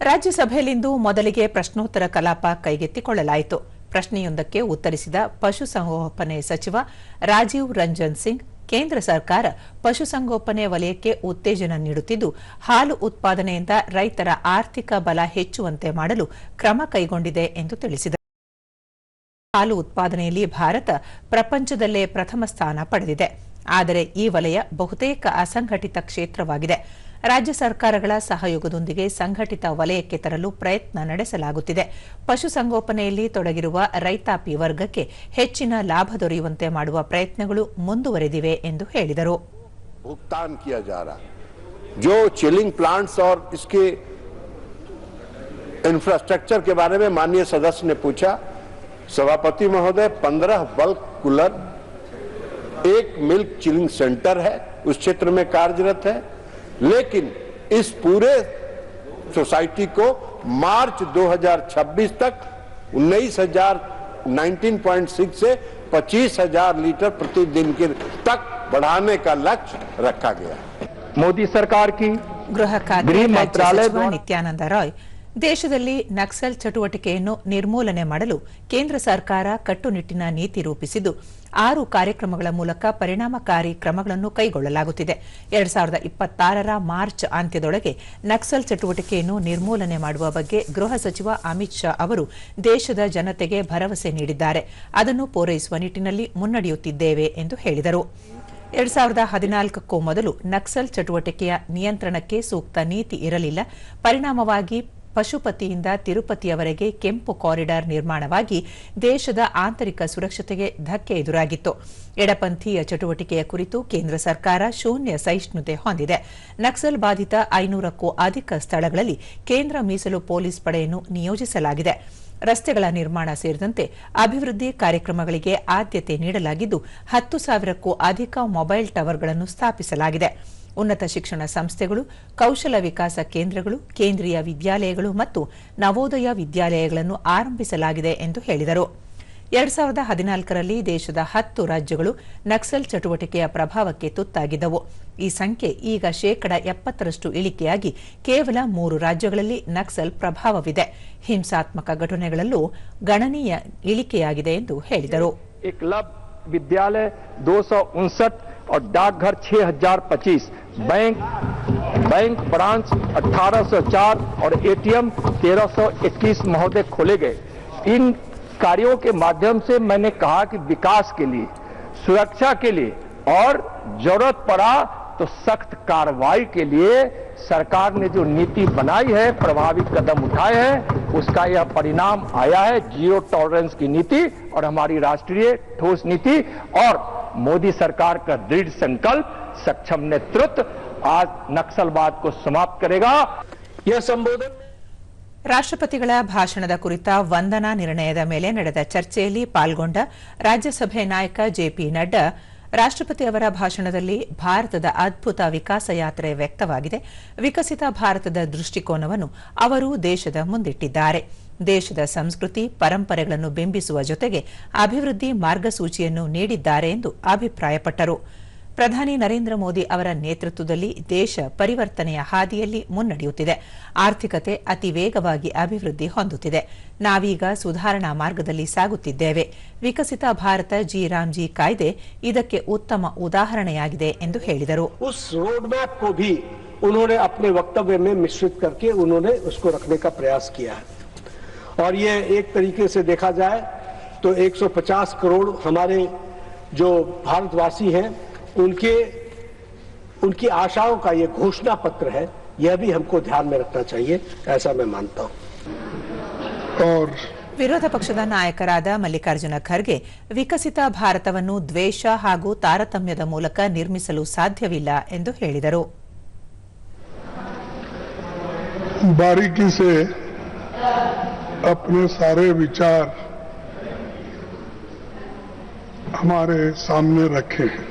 ರಾಜ್ಯಸಭೆಯಲ್ಲಿಂದು ಮೊದಲಿಗೆ ಪ್ರಶ್ನೋತ್ತರ ಕಲಾಪ ಕೈಗೆತ್ತಿಕೊಳ್ಳಲಾಯಿತು. ಪ್ರಶ್ನೆಯೊಂದಕ್ಕೆ ಉತ್ತರಿಸಿದ ಪಶುಸಂಗೋಪನೆ ಸಚಿವ ರಾಜೀವ್ ರಂಜನ್ ಸಿಂಗ್, ಕೇಂದ್ರ ಸರ್ಕಾರ ಪಶುಸಂಗೋಪನೆ ವಲಯಕ್ಕೆ ಉತ್ತೇಜನ ನೀಡುತ್ತಿದ್ದು, ಹಾಲು ಉತ್ಪಾದನೆಯಿಂದ ರೈತರ ಆರ್ಥಿಕ ಬಲ ಹೆಚ್ಚುವಂತೆ ಮಾಡಲು ಕ್ರಮ ಕೈಗೊಂಡಿದೆ ಎಂದು ತಿಳಿಸಿದರು. ಹಾಲು ಉತ್ಪಾದನೆಯಲ್ಲಿ ಭಾರತ ಪ್ರಪಂಚದಲ್ಲೇ ಪ್ರಥಮ ಸ್ಥಾನ ಪಡೆದಿದೆ. ಆದರೆ ಈ ವಲಯ ಬಹುತೇಕ ಅಸಂಘಟಿತ ಕ್ಷೇತ್ರವಾಗಿದೆ. ರಾಜ್ಯ ಸರ್ಕಾರಗಳ ಸಹಯೋಗದೊಂದಿಗೆ ಸಂಘಟಿತ ವಲಯಕ್ಕೆ ತರಲು ಪ್ರಯತ್ನ ನಡೆಸಲಾಗುತ್ತಿದೆ. ಪಶುಸಂಗೋಪನೆಯಲ್ಲಿ ತೊಡಗಿರುವ ರೈತಾಪಿ ವರ್ಗಕ್ಕೆ ಹೆಚ್ಚಿನ ಲಾಭ ದೊರೆಯುವಂತೆ ಮಾಡುವ ಪ್ರಯತ್ನಗಳು ಮುಂದುವರೆದಿವೆ ಎಂದು ಹೇಳಿದರು. भुगतान किया जा रहा जो चिलिंग प्लांट्स और इसके इंफ्रास्ट्रक्चर के बारे में माननीय सदस्य ने पूछा। सभापति महोदय, 15 बल्क कूलर, एक मिल्क चिलिंग सेंटर है, उस क्षेत्र में कार्यरत है। लेकिन इस पूरे सोसाइटी को मार्च 2026 तक 19,6 से 25,000 लीटर प्रतिदिन के तक बढ़ाने का लक्ष्य रखा गया है। मोदी सरकार की गृह खाते मंत्रालय नित्यानंद राय, ದೇಶದಲ್ಲಿ ನಕ್ಸಲ್ ಚಟುವಟಿಕೆಯನ್ನು ನಿರ್ಮೂಲನೆ ಮಾಡಲು ಕೇಂದ್ರ ಸರ್ಕಾರ ಕಟ್ಟುನಿಟ್ಟಿನ ನೀತಿ ರೂಪಿಸಿದ್ದು, 6 ಕಾರ್ಯಕ್ರಮಗಳ ಮೂಲಕ ಪರಿಣಾಮಕಾರಿ ಕ್ರಮಗಳನ್ನು ಕೈಗೊಳ್ಳಲಾಗುತ್ತಿದೆ. 2026ರ ಮಾರ್ಚ್ ಅಂತ್ಯದೊಳಗೆ ನಕ್ಸಲ್ ಚಟುವಟಿಕೆಯನ್ನು ನಿರ್ಮೂಲನೆ ಮಾಡುವ ಬಗ್ಗೆ ಗೃಹ ಸಚಿವ ಅಮಿತ್ ಶಾ ಅವರು ದೇಶದ ಜನತೆಗೆ ಭರವಸೆ ನೀಡಿದ್ದಾರೆ. ಅದನ್ನು ಪೂರೈಸುವ ನಿಟ್ಟಿನಲ್ಲಿ ಮುನ್ನಡೆಯುತ್ತಿದ್ದೇವೆ ಎಂದು ಹೇಳಿದರು. 2014ಕ್ಕೂ ಮೊದಲು ನಕ್ಸಲ್ ಚಟುವಟಿಕೆಯ ನಿಯಂತ್ರಣಕ್ಕೆ ಸೂಕ್ತ ನೀತಿ ಇರಲಿಲ್ಲ. ಪರಿಣಾಮವಾಗಿ ಪಶುಪತಿಯಿಂದ ತಿರುಪತಿಯವರೆಗೆ ಕೆಂಪು ಕಾರಿಡಾರ್ ನಿರ್ಮಾಣವಾಗಿ ದೇಶದ ಆಂತರಿಕ ಸುರಕ್ಷತೆಗೆ ಧಕ್ಕೆ ಎದುರಾಗಿತ್ತು. ಎಡಪಂಥೀಯ ಚಟುವಟಿಕೆಯ ಕುರಿತು ಕೇಂದ್ರ ಸರ್ಕಾರ ಶೂನ್ಯ ಸಹಿಷ್ಣುತೆ ಹೊಂದಿದೆ. ನಕ್ಸಲ್ ಬಾಧಿತ 500ಕ್ಕೂ ಅಧಿಕ ಸ್ಥಳಗಳಲ್ಲಿ ಕೇಂದ್ರ ಮೀಸಲು ಪೊಲೀಸ್ ಪಡೆಯನ್ನು ನಿಯೋಜಿಸಲಾಗಿದೆ. ರಸ್ತೆಗಳ ನಿರ್ಮಾಣ ಸೇರಿದಂತೆ ಅಭಿವೃದ್ಧಿ ಕಾರ್ಯಕ್ರಮಗಳಿಗೆ ಆದ್ಯತೆ ನೀಡಲಾಗಿದ್ದು, 10,000ಕ್ಕೂ ಅಧಿಕ ಮೊಬೈಲ್ ಟವರ್ಗಳನ್ನು ಸ್ಥಾಪಿಸಲಾಗಿದೆ. ಉನ್ನತ ಶಿಕ್ಷಣ ಸಂಸ್ಥೆಗಳು, ಕೌಶಲ ವಿಕಾಸ ಕೇಂದ್ರಗಳು, ಕೇಂದ್ರೀಯ ವಿದ್ಯಾಲಯಗಳು ಮತ್ತು ನವೋದಯ ವಿದ್ಯಾಲಯಗಳನ್ನು ಆರಂಭಿಸಲಾಗಿದೆ ಎಂದು ಹೇಳಿದರು. 2014ರಲ್ಲಿ ದೇಶದ 10 ರಾಜ್ಯಗಳು ನಕ್ಸಲ್ ಚಟುವಟಿಕೆಯ ಪ್ರಭಾವಕ್ಕೆ ತುತ್ತಾಗಿದ್ದವು. ಈ ಸಂಖ್ಯೆ ಈಗ 70% ಇಳಿಕೆಯಾಗಿ ಕೇವಲ 3 ರಾಜ್ಯಗಳಲ್ಲಿ ನಕ್ಸಲ್ ಪ್ರಭಾವವಿದೆ. ಹಿಂಸಾತ್ಮಕ ಘಟನೆಗಳಲ್ಲೂ ಗಣನೀಯ ಇಳಿಕೆಯಾಗಿದೆ ಎಂದು ಹೇಳಿದರು. विद्यालय 259 और डाकघर 6025, बैंक ब्रांच 1804 और एटीएम 1321 महोदय खोले गए। इन कार्यों के माध्यम से मैंने कहा कि विकास के लिए, सुरक्षा के लिए और जरूरत पड़ा तो सख्त कार्रवाई के लिए सरकार ने जो नीति बनाई है, प्रभावी कदम उठाए हैं, उसका यह परिणाम आया है। जीरो टॉलरेंस की नीति और हमारी राष्ट्रीय ठोस नीति और मोदी सरकार का दृढ़ संकल्प, सक्षम नेतृत्व आज नक्सलवाद को समाप्त करेगा। यह संबोधन ರಾಷ್ಟ್ರಪತಿಗಳ ಭಾಷಣದ ಕುರಿತ ವಂದನಾ ನಿರ್ಣಯದ ಮೇಲೆ ನಡೆದ ಚರ್ಚೆಯಲ್ಲಿ ಪಾಲ್ಗೊಂಡ ರಾಜ್ಯಸಭೆ ನಾಯಕ ಜೆಪಿ ನಡ್ಡಾ, ರಾಷ್ಟ್ರಪತಿ ಅವರ ಭಾಷಣದಲ್ಲಿ ಭಾರತದ ಅದ್ಭುತ ವಿಕಾಸ ಯಾತ್ರೆ ವ್ಯಕ್ತವಾಗಿದೆ. ವಿಕಸಿತ ಭಾರತದ ದೃಷ್ಟಿಕೋನವನ್ನು ಅವರು ದೇಶದ ಮುಂದಿಟ್ಟಿದ್ದಾರೆ. ದೇಶದ ಸಂಸ್ಕೃತಿ, ಪರಂಪರೆಗಳನ್ನು ಬಿಂಬಿಸುವ ಜೊತೆಗೆ ಅಭಿವೃದ್ಧಿ ಮಾರ್ಗಸೂಚಿಯನ್ನು ನೀಡಿದ್ದಾರೆ ಎಂದು ಅಭಿಪ್ರಾಯಪಟ್ಟರು. ಪ್ರಧಾನಿ ನರೇಂದ್ರ ಮೋದಿ ಅವರ ನೇತೃತ್ವದಲ್ಲಿ ದೇಶ ಪರಿವರ್ತನೆಯ ಹಾದಿಯಲ್ಲಿ ಮುನ್ನಡೆಯುತ್ತಿದೆ. ಆರ್ಥಿಕತೆ ಅತಿ ವೇಗವಾಗಿ ಅಭಿವೃದ್ಧಿ ಹೊಂದುತ್ತಿದೆ. ನಾವೀಗ ಸುಧಾರಣಾ ಮಾರ್ಗದಲ್ಲಿ ಸಾಗುತ್ತಿದ್ದೇವೆ. ವಿಕಸಿತ ಭಾರತ ಜಿ ರಾಮ್ಜಿ ಕಾಯ್ದೆ ಇದಕ್ಕೆ ಉತ್ತಮ ಉದಾಹರಣೆಯಾಗಿದೆ ಎಂದು ಹೇಳಿದರು. उस रोड मैप को भी उन्होंने अपने वक्तव्य में मिश्रित करके उन्होंने उसको रखने का प्रयास किया है। और ये एक तरीके से देखा जाए तो 150 करोड़ हमारे जो भारतवासी हैं उनकी आशाओं का ये घोषणा पत्र है। यह भी हमको ध्यान में रखना चाहिए, ऐसा मैं मानता हूं। और ವಿರೋಧ ಪಕ್ಷದ ನಾಯಕರಾದ ಮಲ್ಲಿಕಾರ್ಜುನ ಖರ್ಗೆ, ವಿಕಸಿತ ಭಾರತವನ್ನು ದ್ವೇಷ ಹಾಗೂ ತಾರತಮ್ಯದ ಮೂಲಕ ನಿರ್ಮಿಸಲು ಸಾಧ್ಯವಿಲ್ಲ ಎಂದು ಹೇಳಿದರು. बारीकी से अपने सारे विचार हमारे सामने रखे हैं।